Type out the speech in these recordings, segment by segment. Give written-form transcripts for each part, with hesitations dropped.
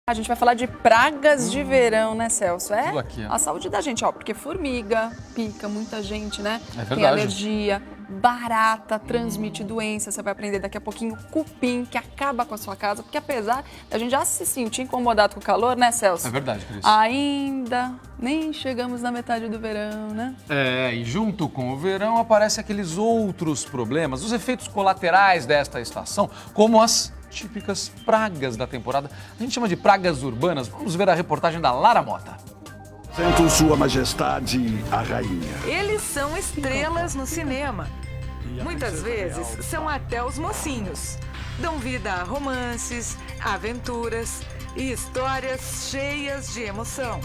A gente vai falar de pragas de verão, né, Celso? É Tudo aqui, ó. a saúde da gente, ó, porque formiga pica muita gente, né? É verdade. Tem alergia, barata transmite doença, você vai aprender daqui a pouquinho, cupim, que acaba com a sua casa, porque apesar da gente já se sentir incomodado com o calor, né, Celso? É verdade, Cris. Ainda nem chegamos na metade do verão, né? E junto com o verão aparecem aqueles outros problemas, os efeitos colaterais desta estação, como as típicas pragas da temporada. A gente chama de pragas urbanas. Vamos ver a reportagem da Lara Mota. Apresento Sua Majestade, a Rainha. Eles são estrelas no cinema. Muitas vezes são até os mocinhos. Dão vida a romances, aventuras e histórias cheias de emoção.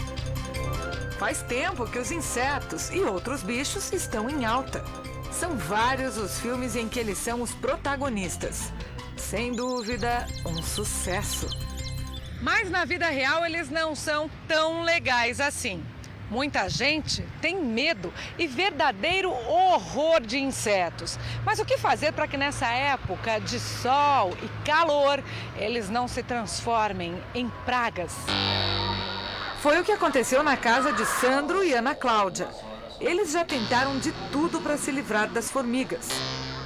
Faz tempo que os insetos e outros bichos estão em alta. São vários os filmes em que eles são os protagonistas. Sem dúvida, um sucesso. Mas na vida real eles não são tão legais assim. Muita gente tem medo e verdadeiro horror de insetos. Mas o que fazer para que nessa época de sol e calor eles não se transformem em pragas? Foi o que aconteceu na casa de Sandro e Ana Cláudia. Eles já tentaram de tudo para se livrar das formigas.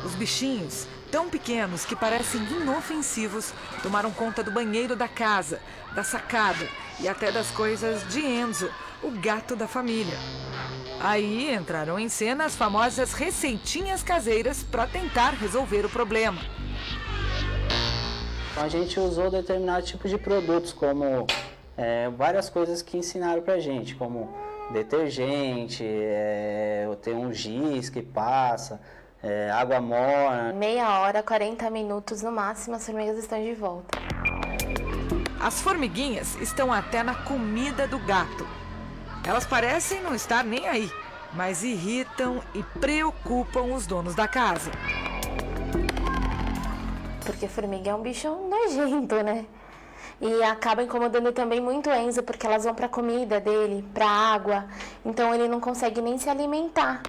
Os bichinhos, tão pequenos que parecem inofensivos, tomaram conta do banheiro da casa, da sacada e até das coisas de Enzo, o gato da família. Aí entraram em cena as famosas receitinhas caseiras para tentar resolver o problema. A gente usou determinado tipo de produtos, como várias coisas que ensinaram pra gente, como detergente, tem um giz que passa, água morna. Meia hora, 40 minutos no máximo, as formigas estão de volta. As formiguinhas estão até na comida do gato. Elas parecem não estar nem aí, mas irritam e preocupam os donos da casa. Porque formiga é um bicho nojento, né? E acaba incomodando também muito o Enzo, porque elas vão para a comida dele, para a água. Então ele não consegue nem se alimentar.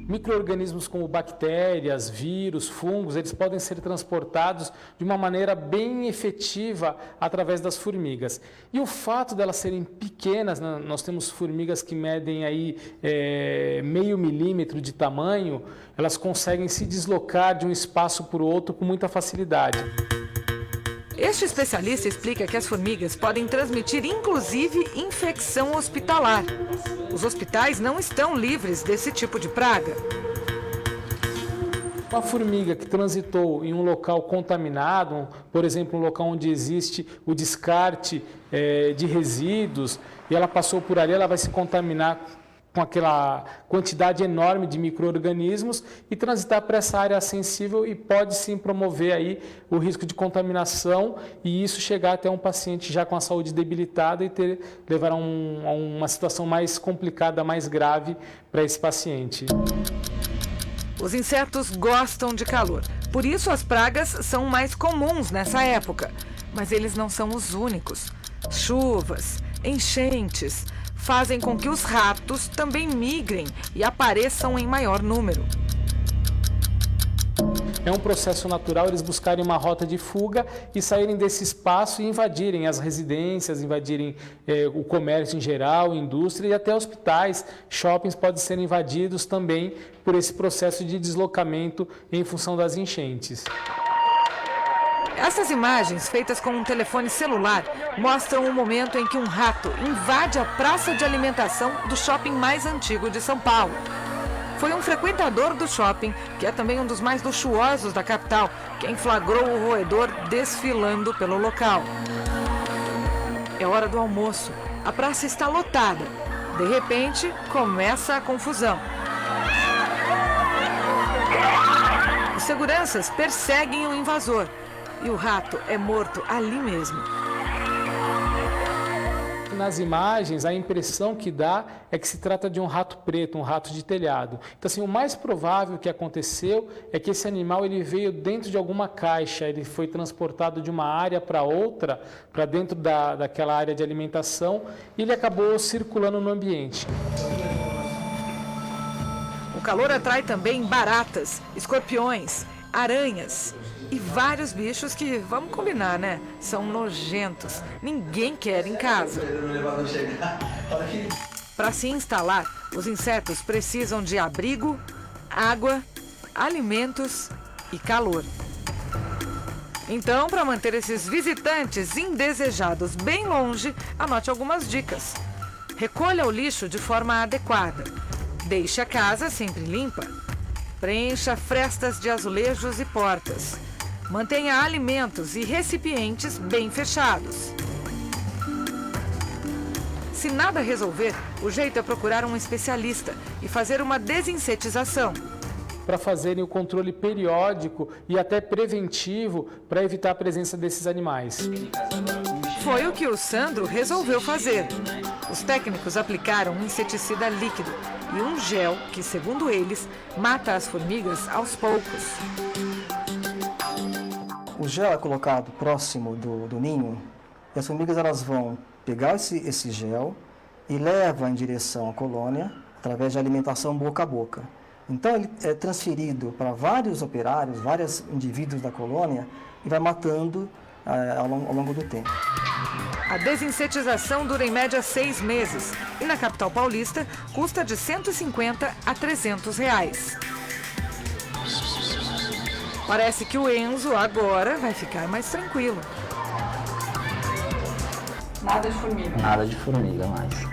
Micro-organismos como bactérias, vírus, fungos, eles podem ser transportados de uma maneira bem efetiva através das formigas. E o fato delas serem pequenas, né, nós temos formigas que medem aí meio milímetro de tamanho, elas conseguem se deslocar de um espaço para o outro com muita facilidade. Este especialista explica que as formigas podem transmitir, inclusive, infecção hospitalar. Os hospitais não estão livres desse tipo de praga. Uma formiga que transitou em um local contaminado, por exemplo, um local onde existe o descarte de resíduos, e ela passou por ali, ela vai se contaminar com aquela quantidade enorme de micro-organismos e transitar para essa área sensível e pode sim promover aí o risco de contaminação e isso chegar até um paciente já com a saúde debilitada e levar a uma situação mais complicada, mais grave para esse paciente. Os insetos gostam de calor, por isso as pragas são mais comuns nessa época. Mas eles não são os únicos. Chuvas, enchentes fazem com que os ratos também migrem e apareçam em maior número. É um processo natural eles buscarem uma rota de fuga e saírem desse espaço e invadirem as residências, invadirem o comércio em geral, indústria e até hospitais, shoppings podem ser invadidos também por esse processo de deslocamento em função das enchentes. Essas imagens, feitas com um telefone celular, mostram o momento em que um rato invade a praça de alimentação do shopping mais antigo de São Paulo. Foi um frequentador do shopping, que é também um dos mais luxuosos da capital, quem flagrou o roedor desfilando pelo local. É hora do almoço. A praça está lotada. De repente, começa a confusão. Os seguranças perseguem o invasor. E o rato é morto ali mesmo. Nas imagens, a impressão que dá é que se trata de um rato preto, um rato de telhado. Então, assim, o mais provável que aconteceu é que esse animal ele veio dentro de alguma caixa, ele foi transportado de uma área para outra, para dentro daquela área de alimentação, e ele acabou circulando no ambiente. O calor atrai também baratas, escorpiões, aranhas. E vários bichos que, vamos combinar, né? São nojentos. Ninguém quer em casa. Para se instalar, os insetos precisam de abrigo, água, alimentos e calor. Então, para manter esses visitantes indesejados bem longe, anote algumas dicas. Recolha o lixo de forma adequada. Deixe a casa sempre limpa. Preencha frestas de azulejos e portas. Mantenha alimentos e recipientes bem fechados. Se nada resolver, o jeito é procurar um especialista e fazer uma desinsetização. Para fazerem o controle periódico e até preventivo para evitar a presença desses animais. Foi o que o Sandro resolveu fazer. Os técnicos aplicaram um inseticida líquido e um gel que, segundo eles, mata as formigas aos poucos. O gel é colocado próximo do ninho e as formigas elas vão pegar esse gel e levam em direção à colônia através de alimentação boca a boca. Então ele é transferido para vários operários, vários indivíduos da colônia e vai matando ao longo do tempo. A desinsetização dura em média 6 meses e na capital paulista custa de R$ 150 a R$ 300. Parece que o Enzo agora vai ficar mais tranquilo. Nada de formiga. Nada de formiga mais.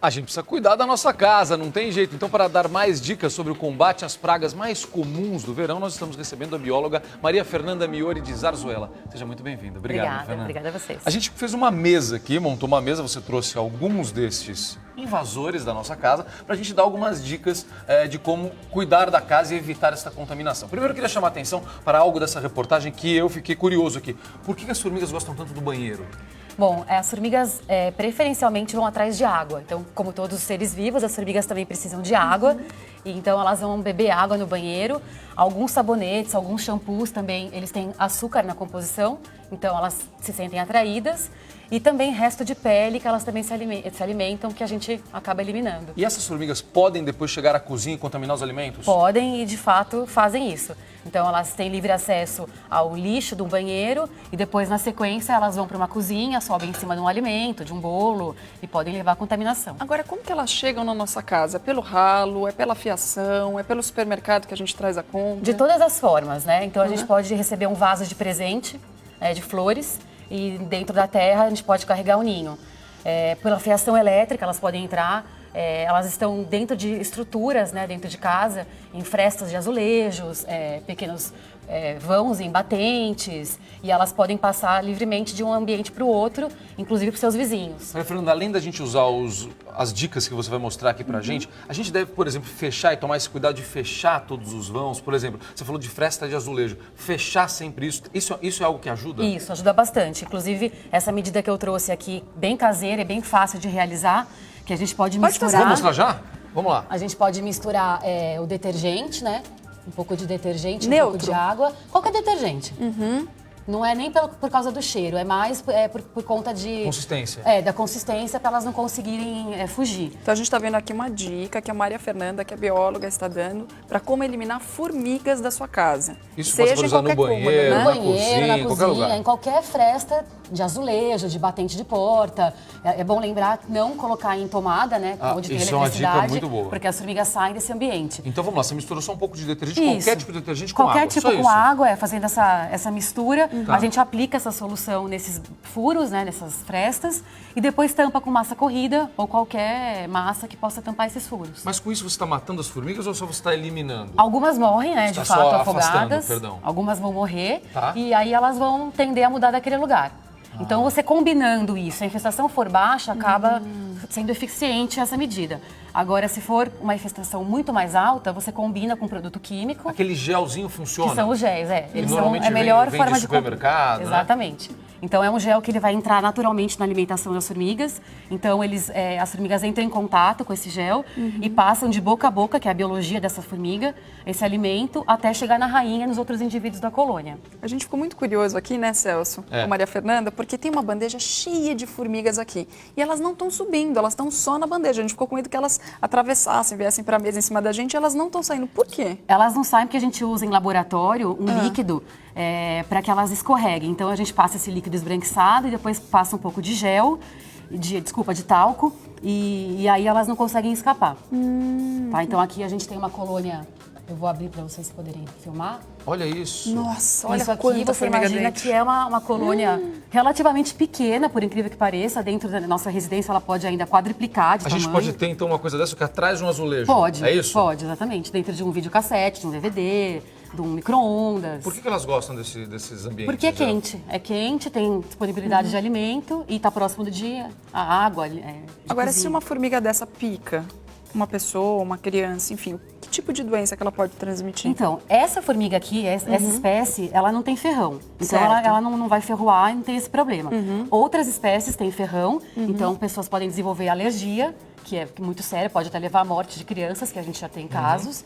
A gente precisa cuidar da nossa casa, não tem jeito. Então, para dar mais dicas sobre o combate às pragas mais comuns do verão, nós estamos recebendo a bióloga Maria Fernanda Miori de Zarzuela. Seja muito bem-vinda. Obrigado, Fernanda. Obrigada a vocês. A gente fez uma mesa aqui, montou uma mesa, você trouxe alguns destes invasores da nossa casa, para a gente dar algumas dicas de como cuidar da casa e evitar essa contaminação. Primeiro, eu queria chamar a atenção para algo dessa reportagem que eu fiquei curioso aqui. Por que as formigas gostam tanto do banheiro? Bom, as formigas preferencialmente vão atrás de água. Então, como todos os seres vivos, as formigas também precisam de água. E, então, elas vão beber água no banheiro. Alguns sabonetes, alguns shampoos também, eles têm açúcar na composição. Então, elas se sentem atraídas. E também resto de pele, que elas também se alimentam, que a gente acaba eliminando. E essas formigas podem depois chegar à cozinha e contaminar os alimentos? Podem e, de fato, fazem isso. Então, elas têm livre acesso ao lixo do banheiro e depois, na sequência, elas vão para uma cozinha, sobem em cima de um alimento, de um bolo e podem levar a contaminação. Agora, como que elas chegam na nossa casa? É pelo ralo, é pela fiação, é pelo supermercado que a gente traz a compra? De todas as formas, né? Então, a gente pode receber um vaso de presente, de flores, e dentro da terra a gente pode carregar o ninho. Pela fiação elétrica, elas podem entrar. Elas estão dentro de estruturas, né, dentro de casa, em frestas de azulejos, pequenos vãos em batentes, e elas podem passar livremente de um ambiente para o outro, inclusive para os seus vizinhos. Fernanda, além da gente usar as dicas que você vai mostrar aqui pra gente, a gente deve, por exemplo, fechar e tomar esse cuidado de fechar todos os vãos. Por exemplo, você falou de fresta de azulejo, fechar sempre isso. Isso é algo que ajuda? Isso, ajuda bastante. Inclusive, essa medida que eu trouxe aqui, bem caseira e bem fácil de realizar, que a gente pode misturar. Vamos mostrar já? Vamos lá. A gente pode misturar o detergente, né? Um pouco de detergente, Neutro. Um pouco de água. Qualquer detergente. Não é nem por causa do cheiro, é mais por conta de... Consistência. Da consistência, para elas não conseguirem fugir. Então a gente está vendo aqui uma dica que a Maria Fernanda, que é bióloga, está dando para como eliminar formigas da sua casa. Isso seja você pode usar no banheiro, No na banheiro, na qualquer lugar. em qualquer fresta de azulejo, de batente de porta. É bom lembrar não colocar em tomada, né? Onde tem isso é uma eletricidade, dica muito boa. porque as formigas saem desse ambiente. Então vamos lá, você misturou só um pouco de detergente, Isso. qualquer tipo de detergente com água. Qualquer tipo só com isso. água, fazendo essa mistura, Tá. a gente aplica essa solução nesses furos, né, nessas frestas, e depois tampa com massa corrida ou qualquer massa que possa tampar esses furos. Mas com isso você está matando as formigas ou só você está eliminando? Algumas morrem, né, Está de só fato, afastando, afogadas. perdão. Algumas vão morrer, Tá. e aí elas vão tender a mudar daquele lugar. Então, você combinando isso, a infestação for baixa, acaba sendo eficiente essa medida. Agora, se for uma infestação muito mais alta, você combina com produto químico. Aquele gelzinho funciona? Que são os géis, Que eles normalmente são a melhor vem forma de supermercado, né? Exatamente. Então é um gel que ele vai entrar naturalmente na alimentação das formigas. Então as formigas entram em contato com esse gel e passam de boca a boca, que é a biologia dessa formiga, esse alimento, até chegar na rainha e nos outros indivíduos da colônia. A gente ficou muito curioso aqui, né, Celso, com Maria Fernanda, porque tem uma bandeja cheia de formigas aqui. E elas não estão subindo, elas estão só na bandeja. A gente ficou com medo que elas atravessassem, viessem para a mesa em cima da gente e elas não estão saindo. Por quê? Elas não saem porque a gente usa em laboratório um líquido para que elas escorreguem. Então a gente passa esse líquido esbranquiçado e depois passa um pouco de gel, de talco, e aí elas não conseguem escapar. Tá? Então aqui a gente tem uma colônia, eu vou abrir para vocês poderem filmar. Olha isso. Nossa, olha isso aqui quanta você formiga imagina dentro. que é uma colônia relativamente pequena, por incrível que pareça. Dentro da nossa residência ela pode ainda quadruplicar de A tamanho. gente pode ter, então, uma coisa dessa que atrás de um azulejo. Pode, É isso? pode, exatamente. Dentro de um videocassete, de um DVD, de um micro-ondas. Por que elas gostam desses ambientes? Porque é quente. É quente, tem disponibilidade de alimento e está próximo do dia. A água. Agora, se uma formiga dessa pica uma pessoa, uma criança, enfim, que tipo de doença que ela pode transmitir? Então, essa formiga aqui, essa espécie, ela não tem ferrão. Então, Certo. ela não vai ferroar e não tem esse problema. Outras espécies têm ferrão, então pessoas podem desenvolver alergia, que é muito séria, pode até levar à morte de crianças, que a gente já tem casos.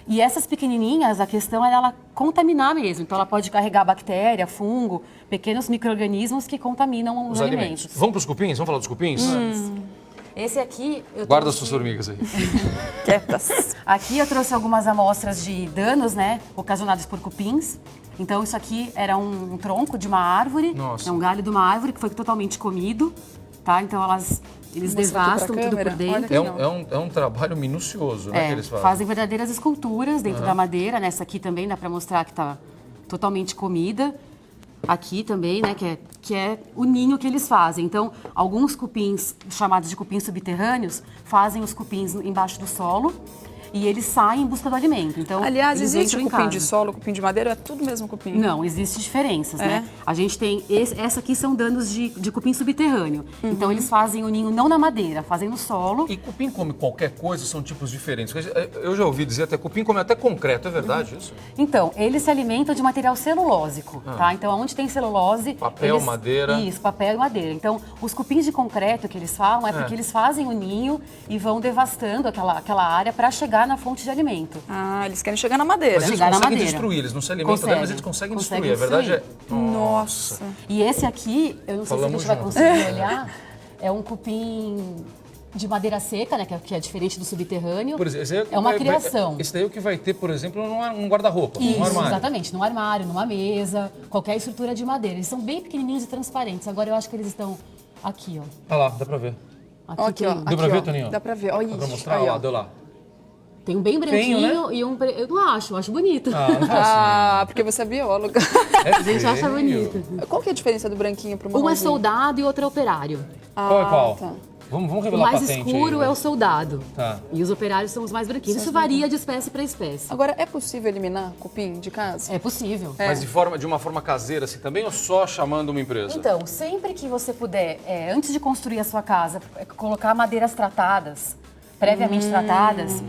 E essas pequenininhas, a questão é ela contaminar mesmo. Então, ela pode carregar bactéria, fungo, pequenos micro-organismos que contaminam os alimentos. Vamos para os cupins? Vamos falar dos cupins? Esse aqui... Guarda as suas formigas aí. Quietas. Aqui eu trouxe algumas amostras de danos, né, ocasionados por cupins. Então, isso aqui era um tronco de uma árvore, Nossa. é um galho de uma árvore que foi totalmente comido, tá? Então, eles Mostra aqui devastam pra tudo por câmera. dentro. Olha É um trabalho minucioso, né, que eles fazem. Fazem verdadeiras esculturas dentro da madeira. Nessa aqui também dá para mostrar que está totalmente comida. Aqui também, né, que é o ninho que eles fazem. Então, alguns cupins, chamados de cupins subterrâneos, fazem os cupins embaixo do solo e eles saem em busca do alimento. Então, Aliás, eles existe entram em cupim de casa. solo, cupim de madeira, é tudo mesmo cupim? Não, existem diferenças, né? A gente tem... Essa aqui são danos de cupim subterrâneo. Então, eles fazem o ninho não na madeira, fazem no solo. E cupim come qualquer coisa, são tipos diferentes. Eu já ouvi dizer até cupim come até concreto, é verdade isso? Então, eles se alimentam de material celulósico, tá? Então, onde tem celulose... Papel, madeira. Isso, papel e madeira. Então, os cupins de concreto que eles falam é porque eles fazem o ninho e vão devastando aquela área para chegar na fonte de alimento. Ah, eles querem chegar na madeira. Mas eles Chegar na conseguem madeira. destruir, eles não se alimentam dela, mas eles conseguem destruir. A verdade é... Nossa. E esse aqui, eu não sei Falamos se a gente juntos. vai conseguir olhar, é um cupim de madeira seca, né, que é diferente do subterrâneo. Por exemplo, esse aí é uma criação. Esse daí é o que vai ter, por exemplo, num guarda-roupa, Isso, num armário. exatamente, num armário, numa mesa, qualquer estrutura de madeira. Eles são bem pequenininhos e transparentes. Agora eu acho que eles estão aqui, ó. Olha lá, dá pra ver. Aqui, ó. Deu pra ver, Toninho? Dá pra ver. Olha Dá isso. pra mostrar? Aí, Olha ó. lá, deu lá. Tem um bem branquinho Feio, né? e um... Eu não acho, eu acho bonito. Ah, porque você é bióloga. A gente acha bonito. Qual que é a diferença do branquinho pro Um é marronzinho? soldado e outro é operário. Qual é qual? Tá. Vamos O revelar a mais patente escuro aí, é o soldado. Tá. E os operários são os mais branquinhos. Isso varia de espécie para espécie. Agora, é possível eliminar cupim de casa? É possível. Mas de uma forma caseira assim também ou só chamando uma empresa? Então, sempre que você puder, antes de construir a sua casa, colocar madeiras tratadas, previamente tratadas,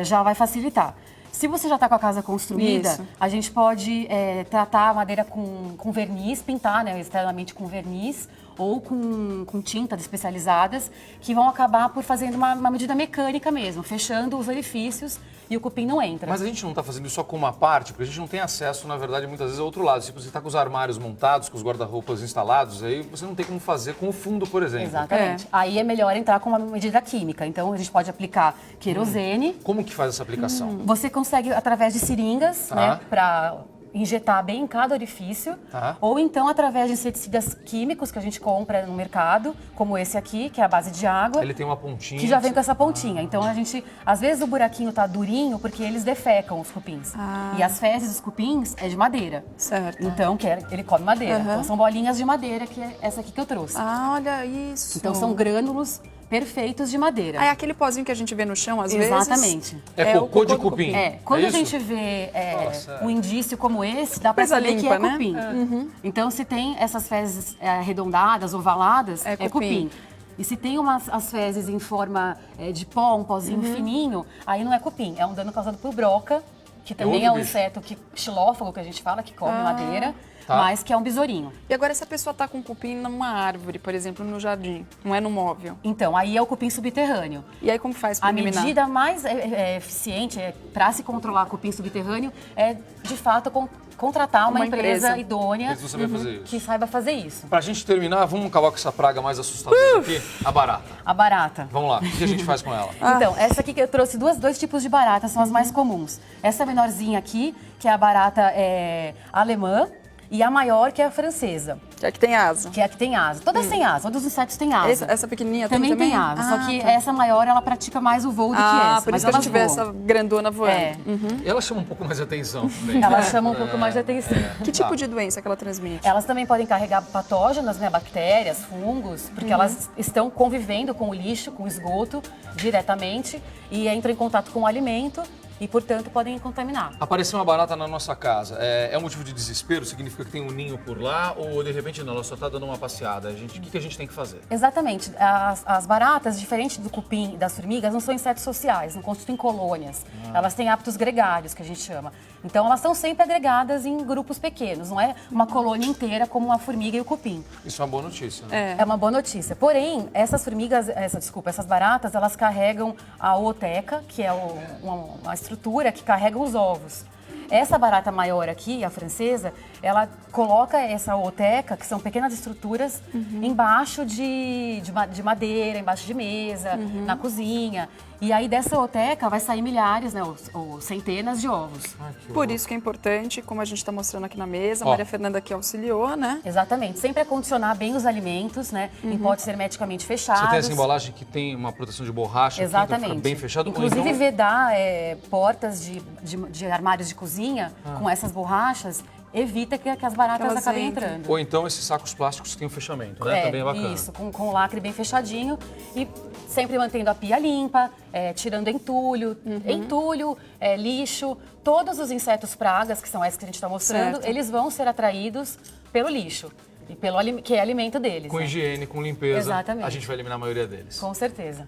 já vai facilitar. Se você já está com a casa construída, Isso. a gente pode tratar a madeira com verniz, pintar, né, externamente com verniz ou com tintas especializadas, que vão acabar por fazendo uma medida mecânica mesmo, fechando os orifícios e o cupim não entra. Mas a gente não está fazendo isso só com uma parte, porque a gente não tem acesso, na verdade, muitas vezes ao outro lado. Se você está com os armários montados, com os guarda-roupas instalados, aí você não tem como fazer com o fundo, por exemplo. Exatamente. Aí é melhor entrar com uma medida química. Então, a gente pode aplicar querosene. Como que faz essa aplicação? Você consegue, através de seringas, né, para injetar bem em cada orifício, ou então através de inseticidas químicos que a gente compra no mercado, como esse aqui, que é a base de água. Ele tem uma pontinha. Que já vem com essa pontinha. Então, a gente, às vezes o buraquinho tá durinho porque eles defecam os cupins. E as fezes dos cupins é de madeira. Certo. Então, ele come madeira. Então, são bolinhas de madeira, que é essa aqui que eu trouxe. Ah, olha isso. Então, são grânulos perfeitos de madeira. Ah, é aquele pozinho que a gente vê no chão, às vezes? Exatamente. É o cocô de cupim. Quando É a isso? gente vê Nossa. um indício como esse, dá pra Coisa saber limpa, que é né? cupim. Então, se tem essas fezes arredondadas, ovaladas, É é cupim. cupim. E se tem as fezes em forma de pó, um pozinho fininho, aí não é cupim. É um dano causado por broca que também é um inseto xilófago, que a gente fala, que come madeira, mas que é um besourinho. E agora, se a pessoa está com um cupim numa árvore, por exemplo, no jardim, não é no móvel? Então, aí é o cupim subterrâneo. E aí como faz para eliminar? A medida mais eficiente para se controlar cupim subterrâneo é, de fato, contratar uma empresa idônea que saiba fazer isso. Pra gente terminar, vamos acabar com essa praga mais assustadora aqui, a barata. A barata. Vamos lá, o que a gente faz com ela? Então, essa aqui que eu trouxe, dois tipos de barata, são as mais comuns. Essa menorzinha aqui, que é a barata alemã, e a maior, que é a francesa. Que é a que tem asa. Que é a que tem asa. Todas têm asa, todos os insetos têm asa. Essa pequenininha também tem asa, só que essa maior, ela pratica mais o voo do que essa. Por isso que a gente vê essa grandona voando. E ela chama um pouco mais de atenção também. Ela chama um pouco mais de atenção. Que tipo de doença que ela transmite? Elas também podem carregar patógenos, né, bactérias, fungos, porque elas estão convivendo com o lixo, com o esgoto, diretamente, e entram em contato com o alimento e, portanto, podem contaminar. Apareceu uma barata na nossa casa, é um motivo de desespero? Significa que tem um ninho por lá ou, de repente, não, ela só está dando uma passeada? O que a gente tem que fazer? Exatamente. As baratas, diferente do cupim e das formigas, não são insetos sociais, não constituem colônias. Elas têm hábitos gregários, que a gente chama. Então, elas estão sempre agregadas em grupos pequenos, não é uma colônia inteira como a formiga e o cupim. Isso é uma boa notícia, né? É uma boa notícia. Porém, essas baratas, elas carregam a ooteca, que é uma estrutura que carrega os ovos. Essa barata maior aqui, a francesa, ela coloca essa ooteca, que são pequenas estruturas, embaixo de madeira, embaixo de mesa, na cozinha. E aí dessa ooteca vai sair milhares, né, ou centenas de ovos. Por isso que é importante, como a gente está mostrando aqui na mesa, a Maria Fernanda aqui auxiliou, né? Exatamente. Sempre acondicionar bem os alimentos, né, em potes hermeticamente fechados. Você tem essa embalagem que tem uma proteção de borracha, exatamente. Aqui, então fica bem fechado. Inclusive então vedar portas de armários de cozinha com essas borrachas evita que as baratas acabem entrando. Ou então esses sacos plásticos que tem um fechamento, né? Também é bacana. Isso, com o lacre bem fechadinho e sempre mantendo a pia limpa, tirando entulho, lixo. Todos os insetos pragas, que são esses que a gente está mostrando, eles vão ser atraídos pelo lixo, e que é alimento deles. Com higiene, com limpeza, exatamente. A gente vai eliminar a maioria deles. Com certeza.